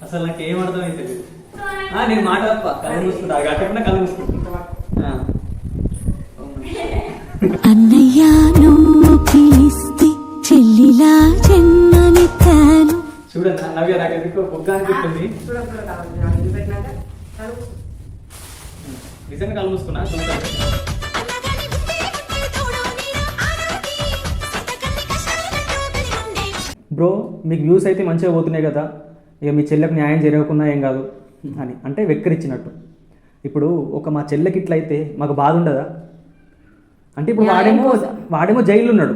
అసలు నాకు ఏం అర్థం అయితే నేను మాట కళ్ళు మూసుకుంటా అక్కడ కళ్ళు మూసుకుంటా అన్నయ్య నువ్వు పిలిస్తే చెల్లిలా జన్మనిస్తాను. చూడన్నా నవ్య నాకు ఎందుకో బొగ్గా అనిపిస్తుంది. నిజంగా కళ్ళు మూసుకున్నా చూస్తాను. బ్రో మీకు వ్యూస్ అయితే మంచిగా పోతున్నాయి కదా, ఇక మీ చెల్లెకు న్యాయం జరగకుండా ఏం కాదు అని అంటే వెక్కరిచ్చినట్టు. ఇప్పుడు ఒక మా చెల్లెకి ఇట్లయితే మాకు బాధ ఉండదా? అంటే ఇప్పుడు వాడేమో జైలు ఉన్నాడు.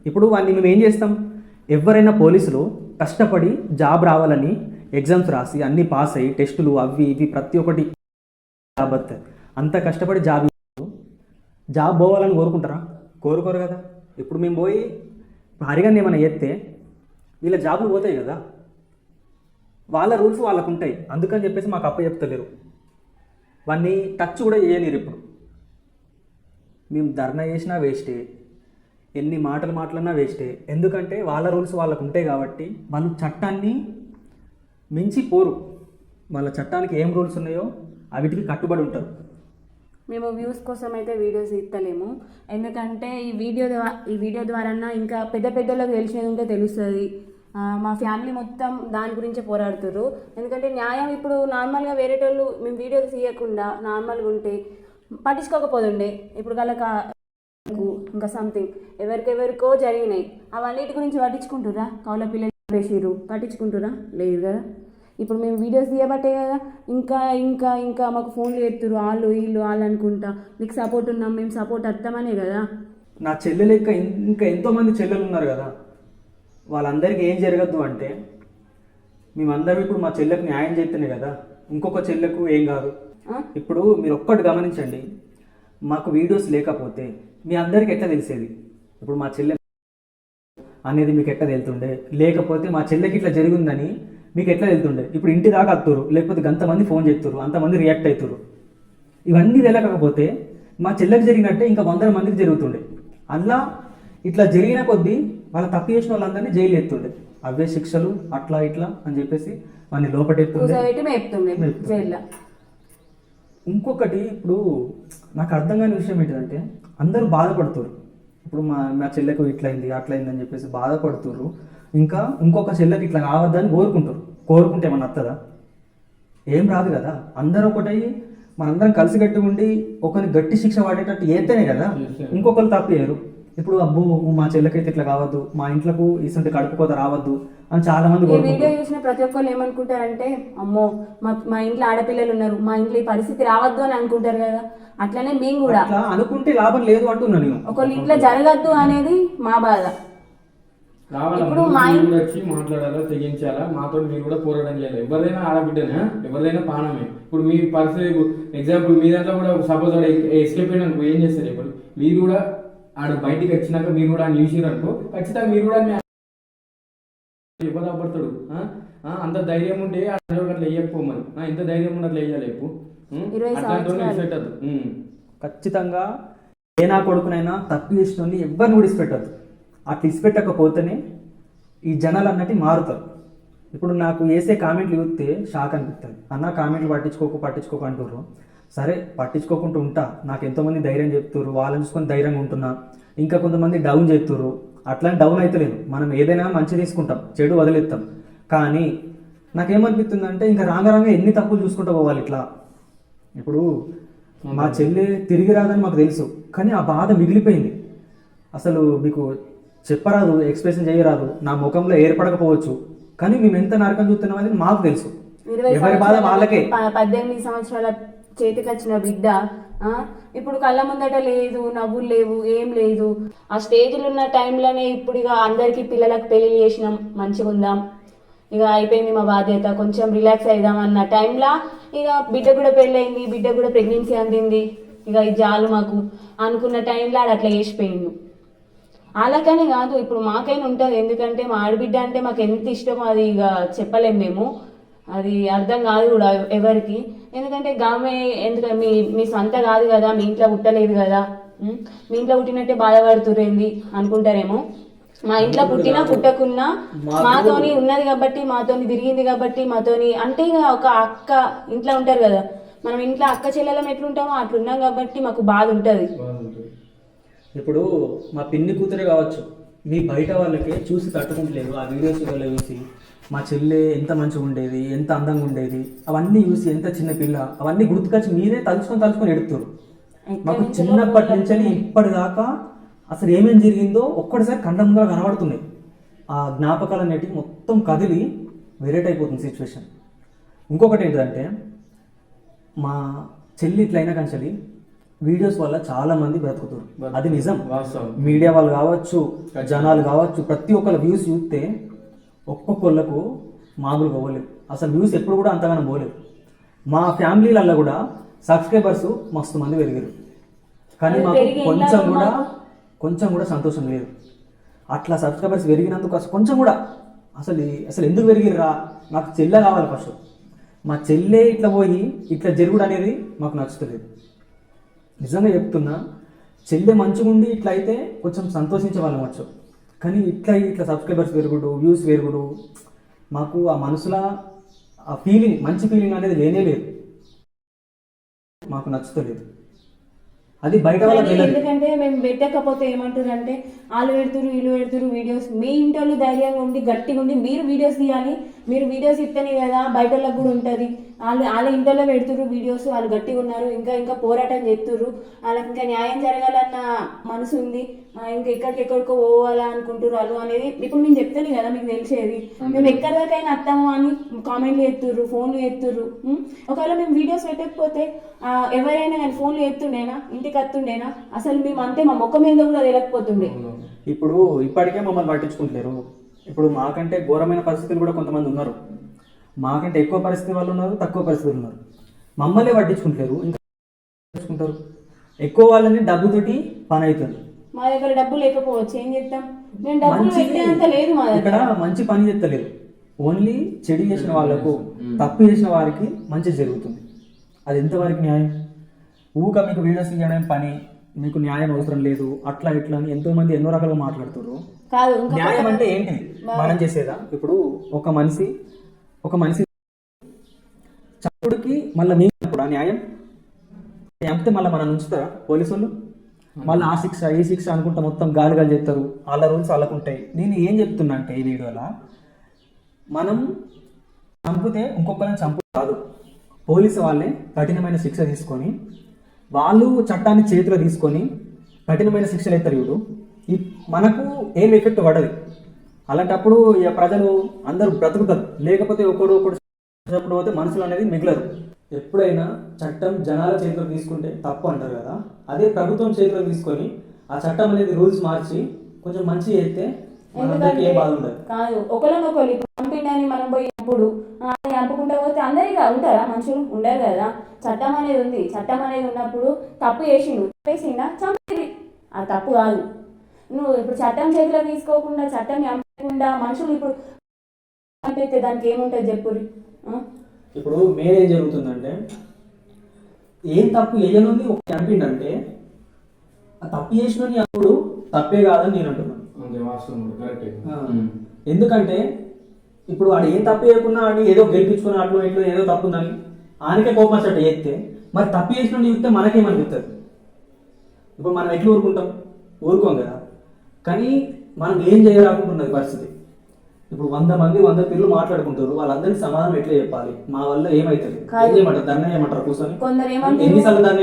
ఇప్పుడు వాడిని మేము ఏం చేస్తాం? ఎవరైనా పోలీసులు కష్టపడి జాబ్ రావాలని ఎగ్జామ్స్ రాసి అన్నీ పాస్ అయ్యి టెస్టులు అవి ఇవి ప్రతి ఒక్కటి జాబ్ వస్తాయి. అంత కష్టపడి జాబ్ పోవాలని కోరుకుంటారా? కోరుకోరు కదా. ఇప్పుడు మేము పోయి హరిగాన్ని ఏమైనా చేస్తే వీళ్ళ జాబులు పోతాయి కదా, వాళ్ళ రూల్స్ వాళ్ళకు ఉంటాయి. అందుకని చెప్పేసి మాకు అప్ప చెప్తలేరు, వాడిని టచ్ కూడా చేయలేరు. ఇప్పుడు మేము ధర్నా చేసినా వేస్టే, ఎన్ని మాటలు మాట్లాడినా వేస్టే. ఎందుకంటే వాళ్ళ రూల్స్ వాళ్ళకు ఉంటాయి కాబట్టి వాళ్ళు చట్టాన్ని మించి పోరు. వాళ్ళ చట్టానికి ఏం రూల్స్ ఉన్నాయో అవిటికి కట్టుబడి ఉంటారు. మేము వ్యూస్ కోసం అయితే వీడియోస్ ఇస్తలేము. ఎందుకంటే ఈ వీడియో ద్వారా ఇంకా పెద్ద పెద్దలకు తెలిసినది ఉంటే తెలుస్తుంది. మా ఫ్యామిలీ మొత్తం దాని గురించే పోరాడుతున్నారు. ఎందుకంటే న్యాయం ఇప్పుడు నార్మల్గా వేరేటోళ్ళు మేము వీడియోస్ తీయకుండా నార్మల్గా ఉంటే పట్టించుకోకపోతుండే. ఇప్పుడు వాళ్ళకి ఇంకా సంథింగ్ ఎవరికెవరికో జరిగినాయి, అవన్నిటి గురించి పట్టించుకుంటురా? కౌల పిల్లలు వేసిరు పట్టించుకుంటురా? లేదు కదా. ఇప్పుడు మేము వీడియోస్ తీయబట్టే కదా ఇంకా ఇంకా ఇంకా మాకు ఫోన్లు ఎత్తురు, వాళ్ళు అనుకుంటా మీకు సపోర్ట్ ఉన్నాం, మేము సపోర్ట్ వస్తామనే కదా. నా చెల్లెలు ఇంకా ఎంతోమంది చెల్లెలు ఉన్నారు కదా, వాళ్ళందరికీ ఏం జరగద్దు అంటే మేమందరం ఇప్పుడు మా చెల్లెకు న్యాయం చేస్తేనే కదా ఇంకొక చెల్లెకు ఏం కాదు. ఇప్పుడు మీరు ఒక్కటి గమనించండి, మాకు వీడియోస్ లేకపోతే మీ అందరికి ఎట్లా తెలిసేది? ఇప్పుడు మా చెల్లె అనేది మీకు ఎట్లా తెలుతుండే? లేకపోతే మా చెల్లెకి ఇట్లా జరిగిందని మీకు ఎట్లా వెళ్తుండే? ఇప్పుడు ఇంటి దాకా వస్తురు, లేకపోతే అంతమంది ఫోన్ చేస్తురు, అంతమంది రియాక్ట్ అవుతారు. ఇవన్నీ తెలియకపోతే మా చెల్లెకి జరిగినట్టే ఇంకా 100 మందికి జరుగుతుండే. అలా ఇట్లా జరిగిన కొద్దీ వాళ్ళ తప్పు చేసిన వాళ్ళందరినీ జైలు ఎత్తుండే. అవే శిక్షలు అట్లా ఇట్లా అని చెప్పేసి వాడిని లోపటెత్తుండే. ఇంకొకటి ఇప్పుడు నాకు అర్థం కాని విషయం ఏంటంటే అందరూ బాధపడుతున్నారు. ఇప్పుడు మా చెల్లెకు ఇట్లయింది అట్లయింది అని చెప్పేసి బాధపడుతున్నారు. ఇంకా ఇంకొక చెల్లెకి ఇట్లా కావద్దని కోరుకుంటారు. కోరుకుంటే ఏమన్నా వస్తుందా? ఏం రాదు కదా. అందరూ ఒకటై మనందరం కలిసికట్టి ఉండి ఒకరిని గట్టి శిక్ష పడేటట్టు ఏతేనే కదా ఇంకొకరు తప్పేయరు. ఇప్పుడు అబ్బో మా చెల్లెకైతే ఇట్లా కావద్దు, మా ఇంట్లోకి ఇసుంటి కడుపుకోత రావద్దు అని చాలా మంది వీడియో చూసిన ప్రతి ఒక్కరు ఏమనుకుంటారంటే అమ్మో మా ఇంట్లో ఆడపిల్లలు ఉన్నారు, మా ఇంట్లో ఈ పరిస్థితి రావద్దు అని అనుకుంటారు కదా. అట్లనే మేము కూడా అనుకుంటే లాభం లేదు అంటున్నా నేను. ఒకళ్ళ ఇంట్లో జరగద్దు అనేది మా బాధ. ఇప్పుడు మా ఇంట్లో వచ్చి మాట్లాడాలా, తెగించాలా, మాతో మీరు కూడా పోరాటం చేయాలి. ఎవరైనా ఆడబిడ్డనే, ఎవరైనా పానమే. ఇప్పుడు మీ పరిస్థితి ఎగ్జాంపుల్ మీ దాంట్లో కూడా సపోజ్ ఆడ ఎస్కేప్ అయినాక ఏం చేస్తారు? ఇప్పుడు మీరు కూడా ఆడ బయటికి వచ్చినాక మీరు కూడా చూసిరు అనుకో, ఖచ్చితంగా మీరు కూడా ఇవ్వదపడతాడు. అంత ధైర్యం ఉంటే అట్లా వేయకపోమని, ఎంత ధైర్యం ఉన్నట్లు వేయాలి. ఖచ్చితంగా ఏ నా కొడుకునైనా తప్పు చేసిన ఎవరిని కూడా ఇసిపెట్టద్దు. అట్లా ఇసిపెట్టకపోతేనే ఈ జనాలు అన్నట్టు మారుతారు. ఇప్పుడు నాకు వేసే కామెంట్లు చూస్తే షాక్ అనిపిస్తుంది. అన్న కామెంట్లు పట్టించుకోకు అంటుర్రు. సరే పట్టించుకోకుండా ఉంటా, నాకు ఎంతోమంది ధైర్యం చెప్తుర్రు, వాళ్ళని చూసుకొని ధైర్యంగా ఉంటున్నా. ఇంకా కొంతమంది డౌన్ చేస్తుర్రు, అట్లా డౌన్ అయితే లేదు. మనం ఏదైనా మంచి తీసుకుంటాం, చెడు వదిలేస్తాం. కానీ నాకేమనిపిస్తుంది అంటే ఇంకా రాంగ ఎన్ని తప్పులు చూసుకుంటూ పోవాలి ఇట్లా. ఇప్పుడు మా చెల్లి తిరిగి రాదని మాకు తెలుసు, కానీ ఆ బాధ మిగిలిపోయింది. అసలు మీకు చెప్పరాదు, ఎక్స్ప్రెషన్ చేయరాదు, నా ముఖంలో ఏర్పడకపోవచ్చు, కానీ మేము ఎంత నరకం చూస్తున్నాం అనేది మాకు తెలుసు. ఎవరి బాధ వాళ్ళకే. 18 సంవత్సరాల చేతికి వచ్చిన బిడ్డ ఇప్పుడు కళ్ళ ముందట లేదు, నవ్వులు లేవు, ఏం లేదు. ఆ స్టేజ్లో ఉన్న టైంలోనే ఇప్పుడు ఇక అందరికీ పిల్లలకు పెళ్లి చేసినాం, మంచిగా ఉందాం, ఇక అయిపోయింది మా బాధ్యత, కొంచెం రిలాక్స్ అయిదాం అన్న టైంలో ఇక బిడ్డ కూడా పెళ్ళయింది, బిడ్డ కూడా ప్రెగ్నెన్సీ అందింది, ఇక ఇది చాలు మాకు అనుకున్న టైంలో ఆడ అట్లా చేసిపోయిండు. అలాగనే కాదు, ఇప్పుడు మాకైనా ఉంటుంది. ఎందుకంటే మా ఆడబిడ్డ అంటే మాకు ఎంత ఇష్టమో అది ఇక చెప్పలేము మేము. అది అర్థం కాదు కూడా ఎవరికి. ఎందుకంటే ఎందుకంటే మీ సొంత కాదు కదా, మీ ఇంట్లో పుట్టలేదు కదా, మీ ఇంట్లో పుట్టినట్టే బాధపడుతురేంది అనుకుంటారేమో. మా ఇంట్లో పుట్టినా పుట్టకున్నా మాతోని ఉన్నది కాబట్టి, మాతోని తిరిగింది కాబట్టి, మాతోని అంటే ఇక ఒక అక్క ఇంట్లో ఉంటారు కదా, మనం ఇంట్లో అక్క చెల్లెలం ఎట్లుంటామో అట్లున్నాం కాబట్టి మాకు బాధ ఉంటుంది. ఇప్పుడు మా పిన్ని కూతురే కావచ్చు, మీ బయట వాళ్ళకి చూసి తట్టుకుంటలేదు. ఆ వీడియోస్ చూసి మా చెల్లె ఎంత మంచిగా ఉండేది, ఎంత అందంగా ఉండేది, అవన్నీ చూసి ఎంత చిన్న పిల్ల, అవన్నీ గుర్తుకొచ్చి మీరే తలుచుకొని ఎడుతున్నారు. మాకు చిన్నప్పటి నుంచి ఇప్పటిదాకా అసలు ఏమేమి జరిగిందో ఒక్కటిసారి కంట ముందర కనబడుతున్నాయి. ఆ జ్ఞాపకాలు అనేటివి మొత్తం కదిలి వెరైట్ అయిపోతుంది సిచ్యువేషన్. ఇంకొకటి ఏంటంటే, మా చెల్లి ఇట్లయినా కంచెలి వీడియోస్ వల్ల చాలా మంది బ్రతుకుతారు, అది నిజం. మీడియా వాళ్ళు కావచ్చు, జనాలు కావచ్చు, ప్రతి ఒక్కరు వ్యూస్ చూస్తే ఒక్కొక్కళ్ళకు మామూలుగా పోలేదు. అసలు వ్యూస్ ఎప్పుడు కూడా అంతగానో పోలేదు. మా ఫ్యామిలీలలో కూడా సబ్స్క్రైబర్స్ మస్తు మంది పెరిగారు, కానీ మాకు కొంచెం కూడా సంతోషం లేదు. అట్లా సబ్స్క్రైబర్స్ పెరిగినందుకు అసలు కొంచెం కూడా అసలు ఎందుకు పెరిగిర్రా, నాకు చెల్లె కావాలి ఫస్ట్. మా చెల్లె ఇట్లా పోయి ఇట్లా జరుగుడు అనేది మాకు నచ్చుతలేదు. నిజంగా చెప్తున్నా, చెల్లె మంచిగా ఉండి ఇట్లా అయితే కొంచెం సంతోషించే వాళ్ళం వచ్చు, కానీ ఇట్లా సబ్స్క్రైబర్స్ పెరుగుడు, వ్యూస్ పెరుగుడు, మాకు ఆ మనసులో ఆ ఫీలింగ్, మంచి ఫీలింగ్ అనేది లేనే లేదు, మాకు నచ్చుతలేదు. అది బయట వాళ్ళకి ఎందుకంటే మేము పెట్టకపోతే ఏమంటారంటే వాళ్ళు పెడుతురు వీళ్ళు పెడుతురు వీడియోస్, మీ ఇంట్లో ధైర్యంగా ఉండి గట్టిగా ఉండి మీరు వీడియోస్ తీయాలి, మీరు వీడియోస్ ఇస్తేనే కదా బయట వాళ్ళకి కూడా ఉంటుంది. వాళ్ళ ఇంట్లో పెడుతురు వీడియోస్, వాళ్ళు గట్టిగా ఉన్నారు, ఇంకా పోరాటం చేస్తుర్రు, వాళ్ళకి ఇంకా న్యాయం జరగాలన్న మనసు ఉంది, ఇంకా ఎక్కడికో పోవాలా అనుకుంటున్నారు వాళ్ళు అనేది. ఇప్పుడు నేను చెప్తాను కదా మీకు తెలిసేది, మేము ఎక్కడి దాకైనా అత్తాము అని కామెంట్లు ఎత్తుర్రు, ఫోన్లు ఎత్తుర్రు. ఒకవేళ మేము వీడియోస్ పెట్టకపోతే ఎవరైనా కానీ ఫోన్లు ఎత్తుండేనా, ఇంటికి వస్తుండేనా, అసలు మేము అంతే మా మొక్క మీద కూడా తెలియకపోతుండే. ఇప్పుడు ఇప్పటికే మమ్మల్ని పట్టించుకుంటలేరు. ఇప్పుడు మాకంటే ఘోరమైన పరిస్థితులు కూడా కొంతమంది ఉన్నారు, మాకంటే ఎక్కువ పరిస్థితి వాళ్ళు ఉన్నారు, తక్కువ పరిస్థితులు ఉన్నారు. మమ్మల్ని పట్టించుకుంటలేరు, ఇంకా పట్టించుకుంటారు. ఎక్కువ వాళ్ళని డబ్బుతోటి పని అవుతుంది. మా దగ్గర డబ్బు లేకపోవచ్చు, ఏం చేస్తాం, మేము డబ్బులు పెట్టేంత లేదు మా దగ్గర. ఇక్కడ మంచి పని చేస్తలేదు, ఓన్లీ చెడు చేసిన వాళ్ళకు, తప్పు చేసిన వారికి మంచి జరుగుతుంది. అది ఎంతవరకు న్యాయం? ఊక మీకు వీడియోస్ తీయడం పని, మీకు న్యాయం అవసరం లేదు, అట్లా ఇట్లా అని ఎంతో మంది ఎన్నో రకాలుగా మాట్లాడుతారు. న్యాయం అంటే ఏంటి మనం చేసేదా? ఇప్పుడు ఒక మనిషి చప్పుడుకి మళ్ళీ మీకు ఆ న్యాయం చంపితే మళ్ళీ మనం ఉంచుతారా పోలీసు వాళ్ళు? మళ్ళీ ఆ శిక్ష ఈ శిక్ష అనుకుంటా మొత్తం గాలిగాలు చేస్తారు, వాళ్ళ రూల్స్ వాళ్ళకు ఉంటాయి. నేను ఏం చెప్తున్నా అంటే ఈ వీడియోలో, మనం చంపితే ఇంకొకరిని చంపు కాదు, పోలీసు వాళ్ళే కఠినమైన శిక్ష తీసుకొని, వాళ్ళు చట్టాన్ని చేతిలో తీసుకొని కఠినమైన శిక్షలు ఎత్తారు. ఇప్పుడు మనకు ఏం ఎఫెక్ట్ పడదు. అలాంటప్పుడు ఇక ప్రజలు అందరూ బ్రతుకుతారు. లేకపోతే ఒకడు పోతే మనుషులు అనేది మిగలరు. ఎప్పుడైనా చట్టం జనాల చేతిలో తీసుకుంటే తప్పు అంటారు కదా, అదే ప్రభుత్వం చేతిలో తీసుకొని ఆ చట్టం అనేది రూల్స్ మార్చి కొంచెం మంచి చేస్తే ఏ బాధ ఉండదు. కాదు, ఒకరినొకరు చంపిండని మనం పోయినప్పుడు చంపుకుంటూ పోతే అందరికీ ఉంటారా మనుషులు? ఉండరు కదా. చట్టం అనేది ఉంది, చట్టం అనేది ఉన్నప్పుడు తప్పు చేసిండా చంపేది, అది తప్పు కాదు. నువ్వు ఇప్పుడు చట్టం చేతిలో తీసుకోకుండా, చట్టం చంపకుండా మనుషులు ఇప్పుడు చంపేస్తే దానికి ఏముంటుంది చెప్పురి? ఇప్పుడు మేరేం జరుగుతుందంటే, ఏం తప్పు వేయనుంది ఒక చంపిండంటే ఆ తప్పు చేసిన అప్పుడు తప్పే కాదని నేను అంటున్నాను. ఎందుకంటే ఇప్పుడు వాడు ఏం తప్పు చేయకుండా వాడిని ఏదో గెలిపించుకుని అట్లు ఇట్లు ఏదో తప్పు ఉందని ఆయనకే కోపం వచ్చేట చేస్తే, మరి తప్పు చేసిన చూస్తే మనకేమనిపిస్తుంది? ఇప్పుడు మనం ఎట్లా ఊరుకోం కదా. కానీ మనం ఏం చేయరాకుంటున్నది పరిస్థితి. ఇప్పుడు 100 మంది 100 తీర్లు మాట్లాడుకుంటారు, వాళ్ళందరికీ సమాధానం ఎట్లా చెప్పాలి? మా వల్ల ఏమైతుంది? ఏమంటారు? దాన్ని ఏమంటారు? కూర్చొని కొందరు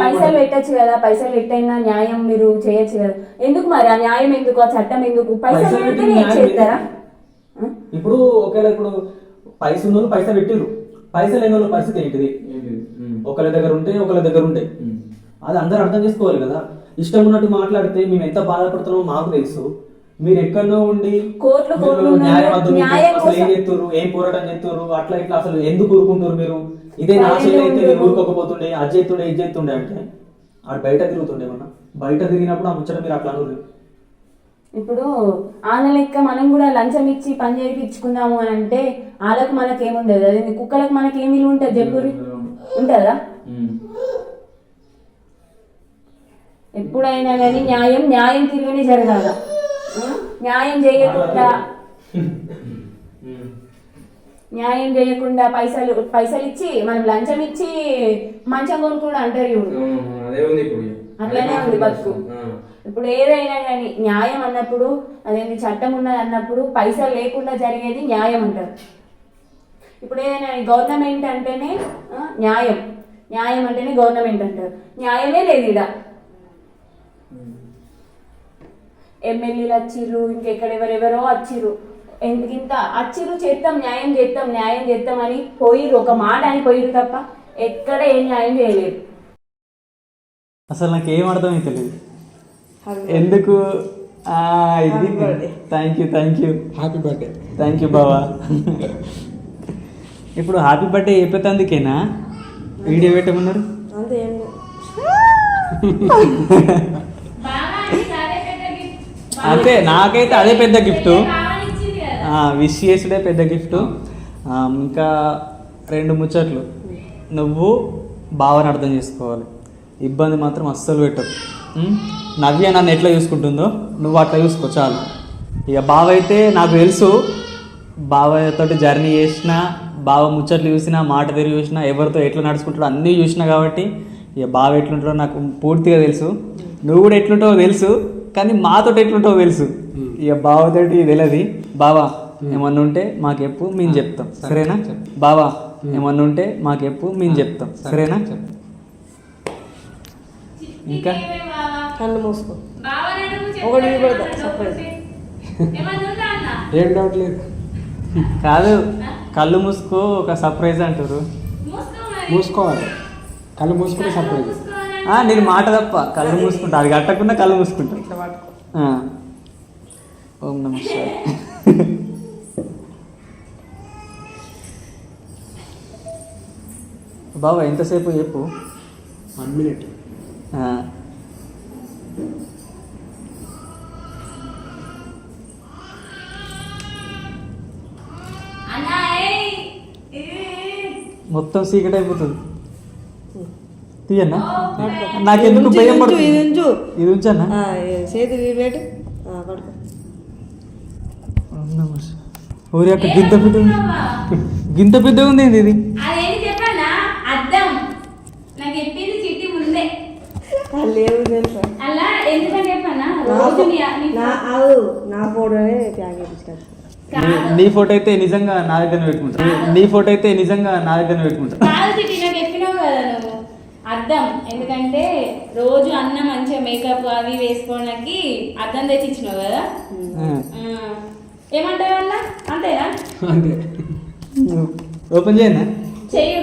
పైసలు పెట్టచ్చు కదా, పైసలు పెట్టైనా న్యాయం మీరు చేయొచ్చు కదా. ఎందుకు మరి ఆ న్యాయం ఎందుకు, ఆ చట్టం ఎందుకు? పైసలు చేస్తారా? ఇప్పుడు ఒకవేళ ఇప్పుడు పైసలు పెట్టిరు, పైసలు లేని వాళ్ళ పరిస్థితి ఏంటిది? ఒకళ్ళ దగ్గర ఉంటే ఒకళ్ళ దగ్గర ఉంటాయి. అది అందరూ అర్థం చేసుకోవాలి కదా. ఇష్టం ఉన్నట్టు మాట్లాడితే మేము ఎంత బాధపడుతున్నామో మాకు తెలుసు. మీరు ఎక్కడో ఉండి న్యాయం అసలు ఏం చేస్తున్నారు, ఏం పోరాటం చేస్తున్నారు, అట్లా ఇట్లా అసలు ఎందుకు ఊరుకుంటారు మీరు? ఇదే నాశనం అయితే మీరు ఊరుకోకపోతుండే, అది చేస్తుండే ఇది చేస్తుండే అంటే ఆడు బయట తిరుగుతుండే. ఏమన్నా బయట తిరిగినప్పుడు ఆ ముచ్చట మీరు అట్లా అనురు. ఇప్పుడు ఆన లెక్క మనం కూడా లంచం ఇచ్చి పని చేయించుకుందాము అని అంటే వాళ్ళకు మనకేముండదు, అదే కుక్కలకు మనకేం విలువ ఉంటుంది చెప్పురి? ఉంటుందా? ఎప్పుడైనా కానీ న్యాయం తిరిగినే జరగాల. న్యాయం చేయకుండా పైసలు ఇచ్చి మనం లంచం ఇచ్చి మంచం కొనుక్కుండా అంటారు చూడు. అదే ఉంది ఇప్పుడు. అట్లనే ఉంది బతుకు. ఇప్పుడు ఏదైనా కానీ న్యాయం అన్నప్పుడు అదేంటి చట్టం ఉన్నది అన్నప్పుడు పైసలు లేకుండా జరిగేది న్యాయం అంటారు. ఇప్పుడు ఏదైనా గవర్నమెంట్ అంటేనే న్యాయం, న్యాయం అంటేనే గవర్నమెంట్ అంటారు. న్యాయమే లేదు ఇక్కడ. ఎమ్మెల్యేలు వచ్చిర్రు, ఇంకెక్కడెవరెవరో వచ్చిర్రు, ఎందుకింత వచ్చిర్రు, చేస్తాం న్యాయం చేస్తాం న్యాయం చేస్తాం అని పోయిర్రు, ఒక మాట అని పోయిర్రు తప్ప ఎక్కడ ఏం న్యాయం చేయలేదు. అసలు నాకు ఏం అర్థమైతే తెలియదు ఎందుకు. ఇది thank you happy birthday. Thank you బావా. ఇప్పుడు హ్యాపీ బర్త్డే అయిపోతుందికేనా వీడియో పెట్టమన్నారు? అంతే, నాకైతే అదే పెద్ద గిఫ్ట్. విష్ చేసుడే పెద్ద గిఫ్ట్. ఇంకా 2 ముచ్చట్లు. నువ్వు బావని అర్థం చేసుకోవాలి, ఇబ్బంది మాత్రం అస్సలు పెట్టదు. నవ్య నన్ను ఎట్లా చూసుకుంటుందో నువ్వు అట్లా చూసుకో చాలు. ఇక బావ అయితే నాకు తెలుసు, బావతో జర్నీ చేసిన, బావ ముచ్చట్లు చూసినా, మాట తిరిగి చూసినా, ఎవరితో ఎట్లా నడుచుకుంటాడో అన్నీ చూసినా కాబట్టి ఇక బావ ఎట్లుంటాడో నాకు పూర్తిగా తెలుసు. నువ్వు కూడా ఎట్లుంటావో తెలుసు, కానీ మాతో ఎట్లుంటావో తెలుసు. ఇక బావతోటి తెలియదు. బావా ఏమన్నా ఉంటే మాకు చెప్పు, మేము చెప్తాం సరేనా? బావా ఏమన్నా ఉంటే మాకు చెప్పు, మేము చెప్తాం సరేనా? ఇంకా కళ్ళు మూసుకో, ఒకటి పెడతా సర్ప్రైజ్. ఏం డౌట్ లేదు. కాదు, కళ్ళు మూసుకో ఒక సర్ప్రైజ్ అంటారు. మూసుకోవాలి, కళ్ళు మూసుకుంటే సర్ప్రైజ్. నేను మాట తప్ప కళ్ళు మూసుకుంటా, అది కట్టకుండా కళ్ళు మూసుకుంటా. ఇట్లా పట్టుకో. ఓం నమః శివాయ. బాబా ఎంతసేపు చెప్పు? 1 minute. మొత్తం సీక్రెట్ అయిపోతుంది. తీయన్నా, నాకెందుకు భయం పడుతుంది. ఇది ఉంచన్నా, చేతి పెట్టు, పడుకో. ఊరి అక్క గింత పెద్ద గింత పెద్దగా ఉంది ఏంది ఇది? లేవు తెలుసా, నా ఫోటోనే ట్యాగ్ చేయించాను. నీ ఫోటో అయితే నిజంగా నా దగ్గర పెట్టుకుంటా. నీ ఫోటో అయితే నిజంగా నా దగ్గర పెట్టుకుంటా. అద్దం, ఎందుకంటే రోజు అన్న మంచిగా మేకప్ అవి వేసుకోవడానికి అద్దం తెచ్చి ఇచ్చినావు కదా. ఏమంటావు అన్న? అంతేనా? అంతే. ఓపెన్ చేయనా? చెయ్యు.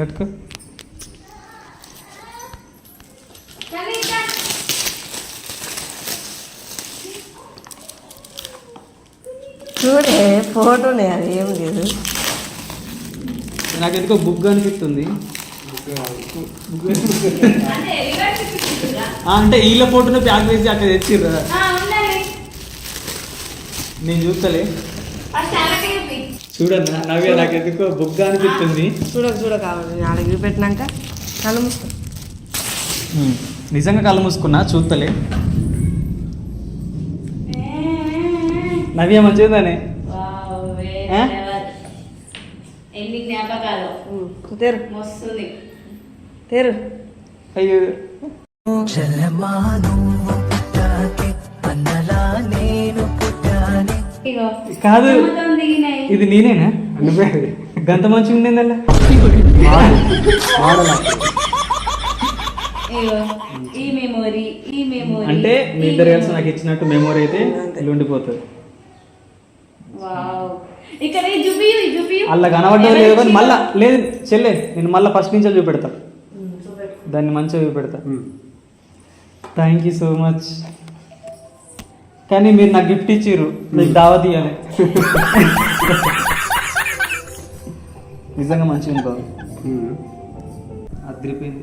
పట్టుకో. చూడే ఫోటోనే, అది ఏం లేదు. నాకు ఎందుకో బుక్ అనిపిస్తుంది. అంటే వీళ్ళ ఫోటోని ప్యాక్ చేసి అక్కడ తెచ్చిర్రు కదా, నేను చూస్తలే. చూడన్నా నవ్య, నాకు ఎందుకో బుక్ అనిపిస్తుంది. కావాలి నాలుగు పెట్టినాక కళ్ళు మూసుకో. నిజంగా కళ్ళు మూసుకున్నా, చూస్తలే. నవ్య మంచిదానే. ఎన్ని జ్ఞాపకాలు. మస్తుంది. తెరు. అయ్యో కాదు, ఇది నేనేనా? నువ్వే. గంత మంచిగా ఉండేదల్లా. ఈ మెమొరీ అంటే మీ ఇద్దరు కలిసి నాకు ఇచ్చినట్టు మెమొరీ అయితే ఉండిపోతుంది. ఇక్కడ అలా కనబడ్డం లేదు, కానీ మళ్ళా లేదు చెల్లె, నేను మళ్ళీ ఫస్ట్ నుంచి చూపెడతా, దాన్ని మంచిగా చూపెడతా. Thank you so much. కానీ మీరు నాకు గిఫ్ట్ ఇచ్చిర్రు, మీకు దావత్ ఇవ్వాలి. నిజంగా మంచిగా ఉంది బాబు, అదిరిపోయింది.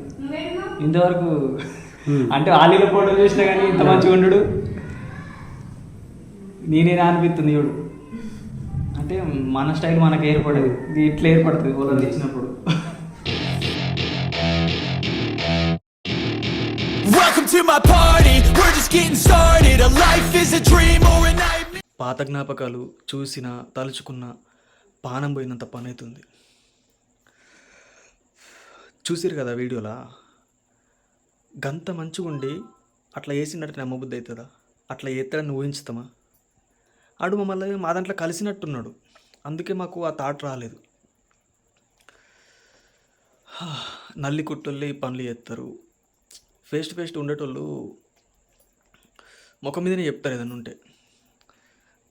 ఇంతవరకు అంటే ఆలీల ఫోటో చూసినా కానీ ఇంత మంచిగా ఉండడు. నేనేనా అనిపిస్తుంది చూడు. అంటే మన స్టైల్ మనకు ఏర్పడదు, ఇది ఇట్లా ఏర్పడుతుంది వాళ్ళని ఇచ్చినప్పుడు. to my party. We're just getting started. A life is a dream or a nightmare. పాత జ్ఞాపకాలు చూసిన తలుచుకున్న పానం పోయినంత పని అవుతుంది. చూసిరు కదా వీడియోలా, గంత మంచిగా ఉండి అట్లా వేసినట్టు నమ్మబుద్ధి అవుతుందా? అట్లా చేస్తాడని ఊహించుతామా? ఆడు మమ్మల్ని మా దాంట్లో కలిసినట్టున్నాడు, అందుకే మాకు ఆ థాట్ రాలేదు. నల్లి కుట్టోళ్ళు ఈ పనులు చేస్తారు, ఫేస్ టు ఫేస్ ఉండేటోళ్ళు ముఖం మీదనే చెప్తారు ఏదన్నా ఉంటే,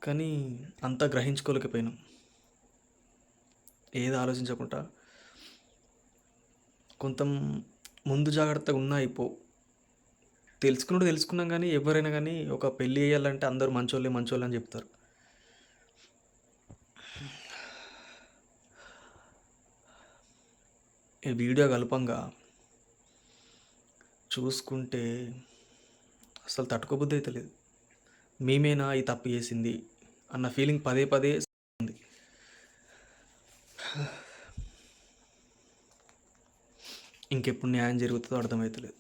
కానీ అంతా గ్రహించుకోలేకపోయినాం. ఏది ఆలోచించకుండా కొంత ముందు జాగ్రత్తగా ఉన్నా తెలుసుకున్నాం, కానీ ఎవరైనా కానీ ఒక పెళ్ళి చేయాలంటే అందరూ మంచోళ్ళే అని చెప్తారు. ఈ వీడియో కలపంగా చూసుకుంటే అసలు తట్టుకోబుద్ధి అయితే లేదు. మేమేనా ఈ తప్పు చేసింది అన్న ఫీలింగ్ పదే ఉంది. ఇంకెప్పుడు న్యాయం జరుగుతుందో అర్థమవుతలేదు.